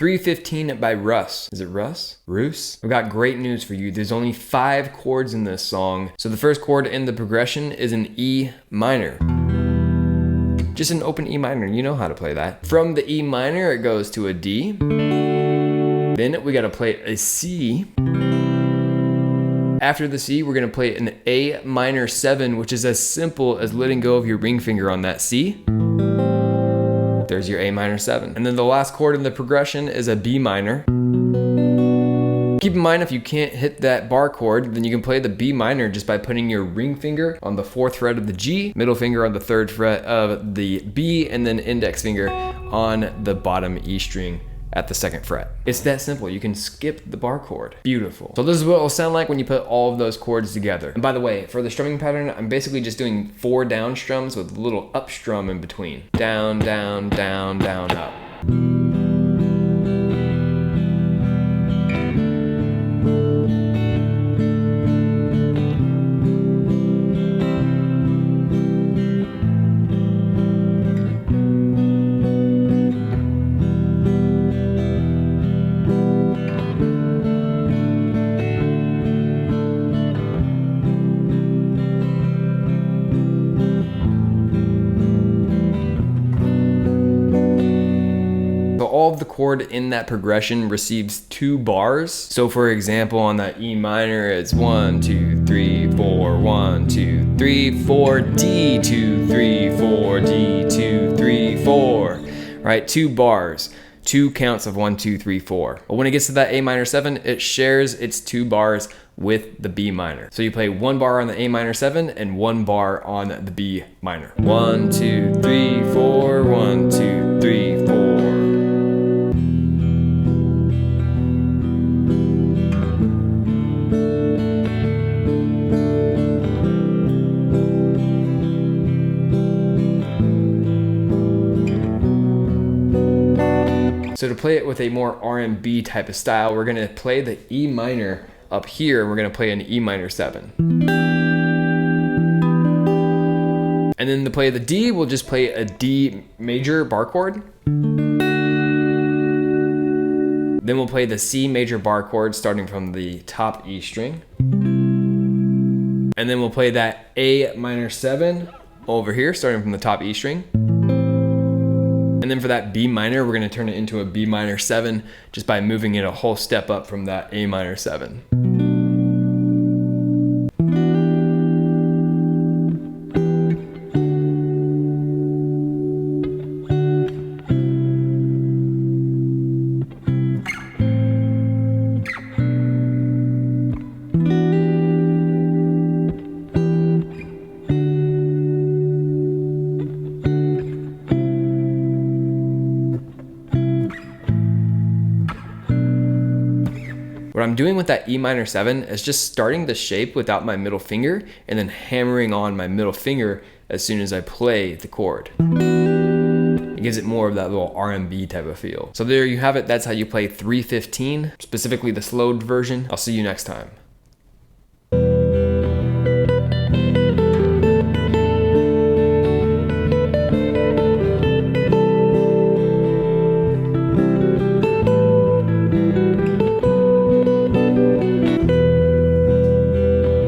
315 by Russ. Is it Russ? Roos? I've got great news for you. There's only 5 chords in this song. So the first chord in the progression is an E minor. Just an open E minor, you know how to play that. From the E minor, it goes to a D. Then we gotta play a C. After the C, we're gonna play an A minor 7, which is as simple as letting go of your ring finger on that C. There's your A minor 7. And then the last chord in the progression is a B minor. Keep in mind, if you can't hit that bar chord, then you can play the B minor just by putting your ring finger on the 4th fret of the G, middle finger on the 3rd fret of the B, and then index finger on the bottom E string at the 2nd fret. It's that simple. You can skip the bar chord. Beautiful. So this is what it'll sound like when you put all of those chords together. And by the way, for the strumming pattern, I'm basically just doing 4 down strums with a little up strum in between. Down, down, down, down, up. All of the chord in that progression receives 2 bars. So for example, on that E minor, it's 1, 2, 3, 4, 1, 2, 3, 4, D, 2, 3, 4, D, 2, 3, 4, right? 2 bars, 2 counts of 1, 2, 3, 4. But when it gets to that A minor 7, it shares its 2 bars with the B minor. So you play 1 bar on the A minor 7 and 1 bar on the B minor. 1, 2, 3, 4, 1, 2, 3, 4. So to play it with a more R&B type of style, we're gonna play the E minor up here, and we're gonna play an E minor 7. And then to play the D, we'll just play a D major bar chord. Then we'll play the C major bar chord starting from the top E string. And then we'll play that A minor 7 over here, starting from the top E string. And then for that B minor, we're gonna turn it into a B minor 7 just by moving it a whole step up from that A minor 7. What I'm doing with that E minor 7 is just starting the shape without my middle finger and then hammering on my middle finger as soon as I play the chord. It gives it more of that little R&B type of feel. So there you have it. That's how you play 315, specifically the slowed version. I'll see you next time.